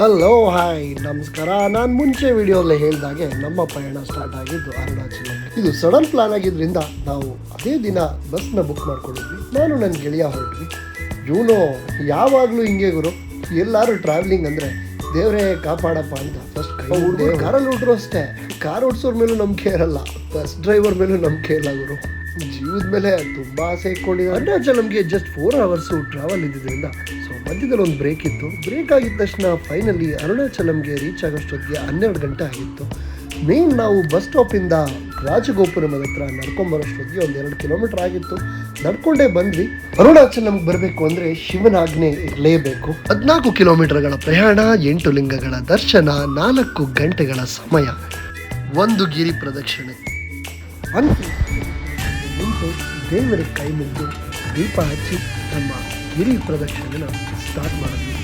Hello hi ನಮಸ್ಕಾರ. ನಾನು ಮುಂಚೆ ವಿಡಿಯೋಲ್ಲೇ ಹೇಳಿದಾಗೆ ನಮ್ಮ ಪಯಣ ಸ್ಟಾರ್ಟ್ ಆಗಿದ್ದು ಅರುಣಾಚಲ. ಇದು ಸಡನ್ ಪ್ಲಾನ್ ಆಗಿದ್ದರಿಂದ ನಾವು ಅದೇ ದಿನ ಬಸ್ನ ಬುಕ್ ಮಾಡ್ಕೊಂಡಿದ್ವಿ. ನಾನು ನನ್ನ ಗೆಳೆಯ ಹೊರಟ್ವಿ. ಇವನು ಯಾವಾಗಲೂ ಹಿಂಗೆ ಗುರು, ಎಲ್ಲರೂ ಟ್ರಾವೆಲಿಂಗ್ ಅಂದರೆ ದೇವರೇ ಕಾಪಾಡಪ್ಪ ಅಂತ ಫಸ್ಟ್ ಕಾರಲ್ಲಿ ಹುಡ್ರು ಅಷ್ಟೇ. ಕಾರ್ ಓಡಿಸೋರ್ ಮೇಲೂ ನಂಬಿಕೆ ಇರಲ್ಲ, ಬಸ್ ಡ್ರೈವರ್ ಮೇಲೂ ನಂಬಿಕೆ ಇಲ್ಲ ಗುರು. ಜೀವದ ಮೇಲೆ ತುಂಬ ಆಸೆ ಇಟ್ಕೊಂಡಿದ್ದೆ. ಅರುಣಾಚಲಂಗೆ ಜಸ್ಟ್ 4 hours ಟ್ರಾವೆಲ್ ಇದ್ದಿದ್ದರಿಂದ ಸೊ ಮಧ್ಯದಲ್ಲಿ ಒಂದು ಬ್ರೇಕ್ ಇತ್ತು. ಬ್ರೇಕ್ ಆಗಿದ ತಕ್ಷಣ ಫೈನಲಿ ಅರುಣಾಚಲಂಗೆ ರೀಚ್ ಆಗೋಷ್ಟೊತ್ತಿಗೆ 12 ಗಂಟೆ ಆಗಿತ್ತು. ಮೇನ್ ನಾವು ಬಸ್ ಸ್ಟಾಪಿಂದ ರಾಜಗೋಪುರಂ ಹತ್ರ ನಡ್ಕೊಂಬರೋಷ್ಟೊತ್ತಿಗೆ ಒಂದು 2 ಕಿಲೋಮೀಟರ್ ಆಗಿತ್ತು. ನಡ್ಕೊಂಡೇ ಬಂದ್ವಿ. ಅರುಣಾಚಲಂಗೆ ಬರಬೇಕು ಅಂದರೆ ಶಿವನ ಆಜ್ಞೆ ಇರಲೇಬೇಕು. 14 ಕಿಲೋಮೀಟರ್ಗಳ ಪ್ರಯಾಣ, 8 ಲಿಂಗಗಳ ದರ್ಶನ, 4 ಗಂಟೆಗಳ ಸಮಯ, 1 ಗಿರಿ ಪ್ರದಕ್ಷಿಣೆ. ಅಂತೂ ದೇವರ ಕೈ ಮುಗಿದು ದೀಪ ಹಚ್ಚಿ ನಮ್ಮ ಗಿರಿ ಪ್ರದಕ್ಷಿಣೆನ ಸ್ಟಾರ್ಟ್ ಮಾಡಿದ್ವಿ.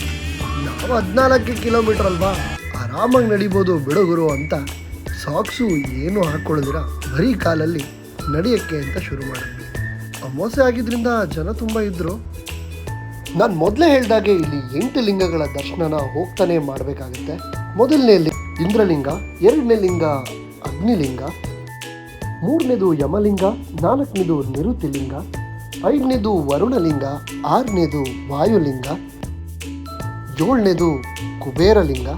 ನಾವು 14 ಕಿಲೋಮೀಟರ್ ಅಲ್ವಾ, ಆರಾಮಾಗಿ ನಡಿಬೋದು ಬಿಡುಗುರು ಅಂತ ಸಾಕ್ಸು ಏನು ಹಾಕ್ಕೊಳ್ಳೋದಿರ ಬರೀ ಕಾಲಲ್ಲಿ ನಡೆಯೋಕ್ಕೆ ಅಂತ ಶುರು ಮಾಡಿದ್ವಿ. ಅಮಾವಾಸ್ಯೆ ಆಗಿದ್ದರಿಂದ ಜನ ತುಂಬ ಇದ್ದರು. ನಾನು ಮೊದಲೇ ಹೇಳಿದಾಗೆ ಇಲ್ಲಿ 8 ಲಿಂಗಗಳ ದರ್ಶನನ ಹೋಗ್ತಾನೆ ಮಾಡಬೇಕಾಗುತ್ತೆ. ಮೊದಲನೇ ಇಂದ್ರಲಿಂಗ, 2ನೇ ಲಿಂಗ ಅಗ್ನಿಲಿಂಗ, 3ನೇದು ಯಮಲಿಂಗ, 4ನೇದು ನಿರುತಿಲಿಂಗ, 5ನೇದು ವರುಣಲಿಂಗ, 6ನೇದು ವಾಯುಲಿಂಗ, 7ನೇದು ಕುಬೇರಲಿಂಗ.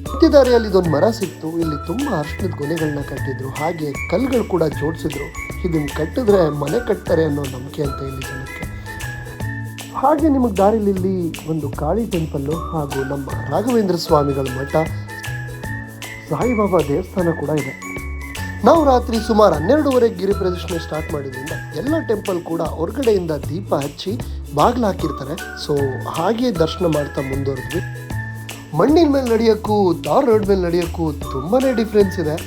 ಮಧ್ಯದಾರಿಯಲ್ಲಿ ಇದೊಂದು ಮರ ಸಿಕ್ತು. ಇಲ್ಲಿ ತುಂಬ ಅರ್ಶಿಣದ ಗೊನೆಗಳನ್ನ ಕಟ್ಟಿದ್ರು, ಹಾಗೆ ಕಲ್ಲುಗಳು ಕೂಡ ಜೋಡಿಸಿದ್ರು. ಇದನ್ನು ಕಟ್ಟಿದ್ರೆ ಮನೆ ಕಟ್ತಾರೆ ಅನ್ನೋ ನಂಬಿಕೆ ಅಂತ ಇಲ್ಲಿ ಜನಕ್ಕೆ. ಹಾಗೆ ನಿಮಗೆ ದಾರಿಲಿ ಇಲ್ಲಿ ಒಂದು ಕಾಳಿ ಟೆಂಪಲ್ಲು ಹಾಗೂ ನಮ್ಮ ರಾಘವೇಂದ್ರ ಸ್ವಾಮಿಗಳ ಮಠ, ಸಾಯಿಬಾಬಾ ದೇವಸ್ಥಾನ ಕೂಡ ಇದೆ. ನಾವು ರಾತ್ರಿ ಸುಮಾರು 12:30 ಗಿರಿ ಪ್ರದಕ್ಷಿಣೆ ಸ್ಟಾರ್ಟ್ ಮಾಡಿದ್ರಿಂದ ಎಲ್ಲ ಟೆಂಪಲ್ ಕೂಡ ಹೊರಗಡೆಯಿಂದ ದೀಪ ಹಚ್ಚಿ ಬಾಗಿಲು ಹಾಕಿರ್ತಾರೆ. ಸೊ ಹಾಗೆ ದರ್ಶನ ಮಾಡ್ತಾ ಮುಂದುವರೆದ್ವಿ. ಮಣ್ಣಿನ ಮೇಲೆ ನಡೆಯೋಕ್ಕೂ ತಾರ್ ರೋಡ್ ಮೇಲೆ ನಡೆಯೋಕ್ಕೂ ತುಂಬಾ ಡಿಫ್ರೆನ್ಸ್ ಇದೆ.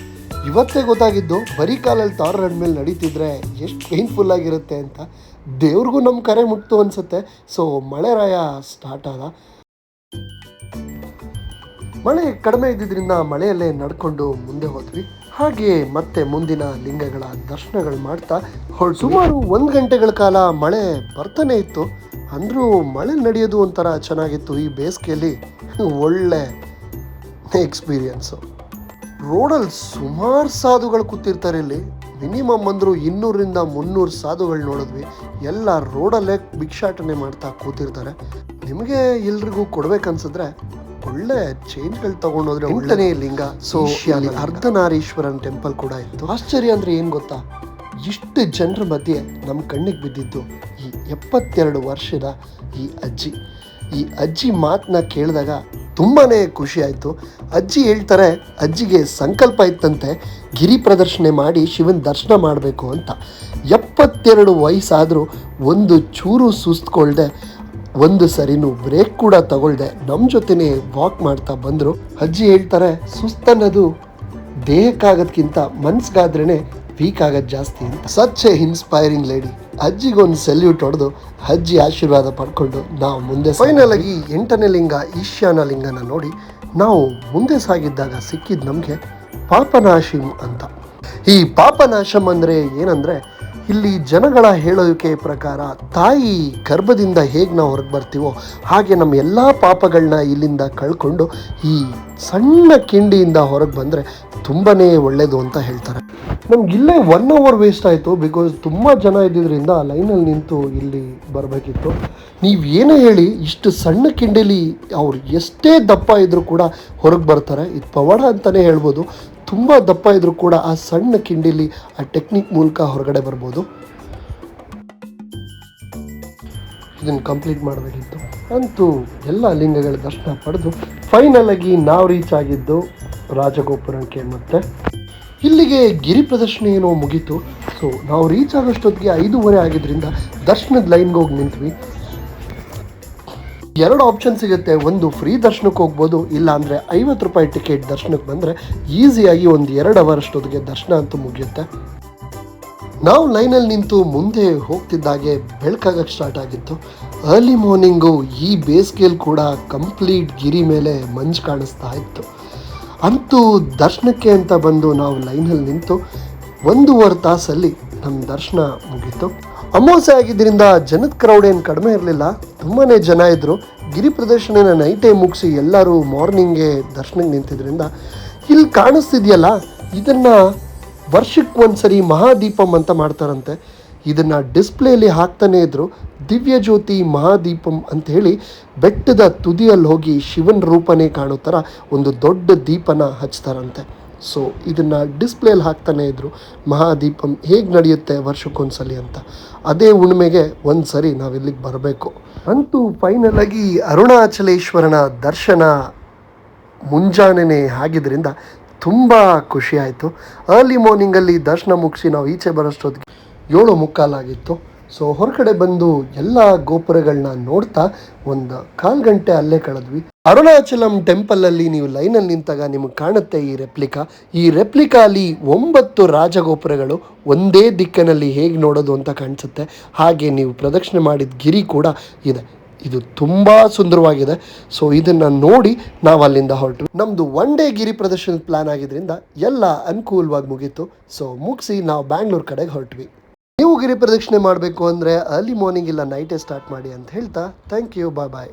ಇವತ್ತೇ ಗೊತ್ತಾಗಿದ್ದು ಬರೀ ಕಾಲಲ್ಲಿ ತಾರ್ ರೋಡ್ ಮೇಲೆ ನಡೀತಿದ್ರೆ ಎಷ್ಟು ಪೇನ್ಫುಲ್ ಆಗಿರುತ್ತೆ ಅಂತ. ದೇವ್ರಿಗೂ ನಮ್ಮ ಕರೆ ಮುಟ್ತು ಅನಿಸುತ್ತೆ. ಸೊ ಮಳೆರಾಯ ಸ್ಟಾರ್ಟ್ ಆದ. ಮಳೆ ಕಡಿಮೆ ಇದ್ದಿದ್ದರಿಂದ ಮಳೆಯಲ್ಲೇ ನಡ್ಕೊಂಡು ಮುಂದೆ ಹೋದ್ವಿ. ಹಾಗೆ ಮತ್ತೆ ಮುಂದಿನ ಲಿಂಗಗಳ ದರ್ಶನಗಳು ಮಾಡ್ತಾ ಸುಮಾರು 1 ಗಂಟೆಗಳ ಕಾಲ ಮಳೆ ಬರ್ತಾನೆ ಇತ್ತು. ಅಂದರೂ ಮಳೆ ನಡೆಯೋದು ಒಂಥರ ಚೆನ್ನಾಗಿತ್ತು. ಈ ಬೇಸಿಗೆಯಲ್ಲಿ ಒಳ್ಳೆ ಎಕ್ಸ್ಪೀರಿಯನ್ಸು. ರೋಡಲ್ಲಿ ಸುಮಾರು ಸಾಧುಗಳು ಕೂತಿರ್ತಾರೆ. ಇಲ್ಲಿ ಮಿನಿಮಮ್ ಅಂದರೂ 200ರಿಂದ 300 ಸಾಧುಗಳು ನೋಡಿದ್ವಿ. ಎಲ್ಲ ರೋಡಲ್ಲೇ ಭಿಕ್ಷಾಟನೆ ಮಾಡ್ತಾ ಕೂತಿರ್ತಾರೆ. ನಿಮಗೆ ಎಲ್ರಿಗೂ ಕೊಡ್ಬೇಕನ್ಸಿದ್ರೆ ಒಳ್ಳೆ ಚೇಂಜ್ಗಳು ತಗೊಂಡೋದ್ರೆ 8ನೇ ಲಿಂಗ. ಸೊ ಅಲ್ಲಿ ಅರ್ಧನಾರೀಶ್ವರನ್ ಟೆಂಪಲ್ ಕೂಡ ಇತ್ತು. ಆಶ್ಚರ್ಯ ಅಂದರೆ ಏನು ಗೊತ್ತಾ, ಇಷ್ಟು ಜನರ ಮಧ್ಯೆ ನಮ್ಮ ಕಣ್ಣಿಗೆ ಬಿದ್ದಿದ್ದು ಈ 72 ವರ್ಷದ ಈ ಅಜ್ಜಿ ಮಾತನ್ನ ಕೇಳಿದಾಗ ತುಂಬಾ ಖುಷಿ ಆಯಿತು. ಅಜ್ಜಿ ಹೇಳ್ತಾರೆ, ಅಜ್ಜಿಗೆ ಸಂಕಲ್ಪ ಇತ್ತಂತೆ ಗಿರಿ ಪ್ರದರ್ಶನೆ ಮಾಡಿ ಶಿವನ ದರ್ಶನ ಮಾಡಬೇಕು ಅಂತ. 72 ವಯಸ್ಸಾದರೂ ಒಂದು ಚೂರು ಸುಸ್ತ್ಕೊಳ್ದೆ, ಒಂದು ಸರಿನೂ ಬ್ರೇಕ್ ಕೂಡ ತಗೊಳ್ದೆ ನಮ್ಮ ಜೊತೆನೇ ವಾಕ್ ಮಾಡ್ತಾ ಬಂದರು. ಅಜ್ಜಿ ಹೇಳ್ತಾರೆ, ಸುಸ್ತನ್ನೋದು ದೇಹಕ್ಕಾಗೋದ್ಕಿಂತ ಮನ್ಸಿಗಾದ್ರೇ ವೀಕ್ ಆಗೋದು ಜಾಸ್ತಿ ಅಂತ. Such a inspiring lady. ಅಜ್ಜಿಗೊಂದು ಸೆಲ್ಯೂಟ್ ಹೊಡೆದು ಅಜ್ಜಿ ಆಶೀರ್ವಾದ ಪಡ್ಕೊಂಡು ನಾವು ಮುಂದೆ ಫೈನಲ್ ಆಗಿ 8ನೇ ಲಿಂಗ ಈಶಾನ್ಯ ಲಿಂಗನ ನೋಡಿ ನಾವು ಮುಂದೆ ಸಾಗಿದ್ದಾಗ ಸಿಕ್ಕಿದ್ದು ನಮಗೆ ಪಾಪನಾಶಿಂ ಅಂತ. ಈ ಪಾಪನಾಶಂ ಅಂದರೆ ಏನಂದರೆ, ಇಲ್ಲಿ ಜನಗಳ ಹೇಳೋಕೆ ಪ್ರಕಾರ ತಾಯಿ ಗರ್ಭದಿಂದ ಹೇಗೆ ನಾವು ಹೊರಗೆ ಬರ್ತೀವೋ ಹಾಗೆ ನಮ್ಮ ಎಲ್ಲ ಪಾಪಗಳನ್ನ ಇಲ್ಲಿಂದ ಕಳ್ಕೊಂಡು ಈ ಸಣ್ಣ ಕಿಂಡಿಯಿಂದ ಹೊರಗೆ ಬಂದರೆ ತುಂಬಾ ಒಳ್ಳೆಯದು ಅಂತ ಹೇಳ್ತಾರೆ. ನಮಗಿಲ್ಲೇ 1 hour ವೇಸ್ಟ್ ಆಯಿತು. ಬಿಕಾಸ್ ತುಂಬ ಜನ ಇದ್ದಿದ್ದರಿಂದ ಲೈನಲ್ಲಿ ನಿಂತು ಇಲ್ಲಿ ಬರಬೇಕಿತ್ತು. ನೀವು ಏನೇ ಹೇಳಿ, ಇಷ್ಟು ಸಣ್ಣ ಕಿಂಡಿಲಿ ಅವ್ರು ಎಷ್ಟೇ ದಪ್ಪ ಇದ್ದರೂ ಕೂಡ ಹೊರಗೆ ಬರ್ತಾರೆ. ಇದು ಪವಾಡ ಅಂತಲೇ ಹೇಳ್ಬೋದು. ತುಂಬ ದಪ್ಪ ಇದ್ದರೂ ಕೂಡ ಆ ಸಣ್ಣ ಕಿಂಡಿಲಿ ಆ ಟೆಕ್ನಿಕ್ ಮೂಲಕ ಹೊರಗಡೆ ಬರ್ಬೋದು. ಇದನ್ನು ಕಂಪ್ಲೀಟ್ ಮಾಡಬೇಕಿತ್ತು. ಅಂತೂ ಎಲ್ಲ ಲಿಂಗಗಳ ದರ್ಶನ ಪಡೆದು ಫೈನಲ್ ಆಗಿ ನಾವು ರೀಚ್ ಆಗಿದ್ದು ರಾಜಗೋಪುರಕ್ಕೆ. ಮತ್ತು ಇಲ್ಲಿಗೆ ಗಿರಿ ಪ್ರದರ್ಶನ ಏನೋ ಮುಗೀತು. ಸೊ ನಾವು ರೀಚ್ ಆಗೋಷ್ಟೊತ್ತಿಗೆ 5:30 ಆಗಿದ್ದರಿಂದ ದರ್ಶನದ ಲೈನ್ಗೆ ಹೋಗಿ ನಿಂತ್ವಿ. 2 ಆಪ್ಷನ್ ಸಿಗುತ್ತೆ. ಒಂದು ಫ್ರೀ ದರ್ಶನಕ್ಕೆ ಹೋಗ್ಬೋದು, ಇಲ್ಲ ಅಂದರೆ 50 ರೂಪಾಯಿ ಟಿಕೆಟ್ ದರ್ಶನಕ್ಕೆ ಬಂದರೆ ಈಸಿಯಾಗಿ ಒಂದು 2 ಅವರ್ ಅಷ್ಟೊತ್ತಿಗೆ ದರ್ಶನ ಅಂತೂ ಮುಗಿಯುತ್ತೆ. ನಾವು ಲೈನಲ್ಲಿ ನಿಂತು ಮುಂದೆ ಹೋಗ್ತಿದ್ದಾಗೆ ಬೆಳಕಾಗಕ್ಕೆ ಸ್ಟಾರ್ಟ್ ಆಗಿತ್ತು. ಅರ್ಲಿ ಮಾರ್ನಿಂಗು ಈ ಬೇಸಿಗೆಯಲ್ಲಿ ಕೂಡ ಕಂಪ್ಲೀಟ್ ಗಿರಿ ಮೇಲೆ ಮಂಜು ಕಾಣಿಸ್ತಾ ಇತ್ತು. ಅಂತೂ ದರ್ಶನಕ್ಕೆ ಅಂತ ಬಂದು ನಾವು ಲೈನಲ್ಲಿ ನಿಂತು 1.5 ತಾಸಲ್ಲಿ ನಮ್ಮ ದರ್ಶನ ಮುಗೀತು. ಅಮಾವಾಸ್ಯೆ ಆಗಿದ್ದರಿಂದ ಜನದ ಕ್ರೌಡ್ ಏನು ಕಡಿಮೆ ಇರಲಿಲ್ಲ, ತುಂಬಾ ಜನ ಇದ್ದರು. ಗಿರಿ ಪ್ರದರ್ಶನ ನೈಟೇ ಮುಗಿಸಿ ಎಲ್ಲರೂ ಮಾರ್ನಿಂಗ್ಗೆ ದರ್ಶನಕ್ಕೆ ನಿಂತಿದ್ರಿಂದ ಇಲ್ಲಿ ಕಾಣಿಸ್ತಿದೆಯಲ್ಲ, ಇದನ್ನು ವರ್ಷಕ್ಕೆ ಒಂದ್ಸರಿ ಮಹಾದೀಪಂ ಅಂತ ಮಾಡ್ತಾರಂತೆ. ಇದನ್ನು ಡಿಸ್ಪ್ಲೇಲಿ ಹಾಕ್ತಾನೇ ಇದ್ದರು. ದಿವ್ಯ ಜ್ಯೋತಿ ಮಹಾದೀಪಂ ಅಂತ ಹೇಳಿ ಬೆಟ್ಟದ ತುದಿಯಲ್ಲಿ ಹೋಗಿ ಶಿವನ ರೂಪನೇ ಕಾಣೋ ಥರ ಒಂದು ದೊಡ್ಡ ದೀಪನ ಹಚ್ತಾರಂತೆ. ಸೊ ಇದನ್ನು ಡಿಸ್ಪ್ಲೇಲಿ ಹಾಕ್ತಾನೇ ಇದ್ದರು, ಮಹಾದೀಪಂ ಹೇಗೆ ನಡೆಯುತ್ತೆ ವರ್ಷಕ್ಕೊಂದ್ಸಲಿ ಅಂತ. ಅದೇ ಹುಣ್ಣಿಮೆಗೆ ಒಂದು ಸರಿ ನಾವಿಲ್ಲಿಗೆ ಬರಬೇಕು. ಅಂತೂ ಫೈನಲ್ ಆಗಿ ಅರುಣಾಚಲೇಶ್ವರನ ದರ್ಶನ ಮುಂಜಾನೆ ಆಗಿದ್ದರಿಂದ ತುಂಬ ಖುಷಿ ಆಯಿತು. ಅರ್ಲಿ ಮಾರ್ನಿಂಗಲ್ಲಿ ದರ್ಶನ ಮುಗಿಸಿ ನಾವು ಈಚೆ ಬರೋಷ್ಟೊತ್ತಿಗೆ 7:45 ಆಗಿತ್ತು. ಸೊ ಹೊರಗಡೆ ಬಂದು ಎಲ್ಲ ಗೋಪುರಗಳನ್ನ ನೋಡ್ತಾ ಒಂದು 1/4 ಗಂಟೆ ಅಲ್ಲೇ ಕಳೆದ್ವಿ. ಅರುಣಾಚಲಂ ಟೆಂಪಲಲ್ಲಿ ನೀವು ಲೈನಲ್ಲಿ ನಿಂತಾಗ ನಿಮಗೆ ಕಾಣುತ್ತೆ ಈ ರೆಪ್ಲಿಕಾ ಅಲ್ಲಿ 9 ರಾಜಗೋಪುರಗಳು ಒಂದೇ ದಿಕ್ಕಿನಲ್ಲಿ ಹೇಗೆ ನೋಡೋದು ಅಂತ ಕಾಣಿಸುತ್ತೆ. ಹಾಗೆ ನೀವು ಪ್ರದಕ್ಷಿಣೆ ಮಾಡಿದ ಗಿರಿ ಕೂಡ ಇದೆ. ಇದು ತುಂಬ ಸುಂದರವಾಗಿದೆ. ಸೊ ಇದನ್ನು ನೋಡಿ ನಾವು ಅಲ್ಲಿಂದ ಹೊರಟು. ನಮ್ಮದು 1 ಡೇ ಗಿರಿ ಪ್ರದರ್ಶನದ ಪ್ಲ್ಯಾನ್ ಆಗಿದ್ದರಿಂದ ಎಲ್ಲ ಅನುಕೂಲವಾಗಿ ಮುಗೀತು. ಸೊ ಮುಗಿಸಿ ನಾವು ಬ್ಯಾಂಗ್ಳೂರು ಕಡೆಗೆ ಹೊರಟ್ವಿ. ನೀವು ಗಿರಿ ಪ್ರದಕ್ಷಿಣೆ ಮಾಡಬೇಕು ಅಂದರೆ ಅರ್ಲಿ ಮಾರ್ನಿಂಗ್ ಇಲ್ಲ ನೈಟೇ ಸ್ಟಾರ್ಟ್ ಮಾಡಿ ಅಂತ ಹೇಳ್ತಾ ಥ್ಯಾಂಕ್ ಯು, ಬಾಯ್.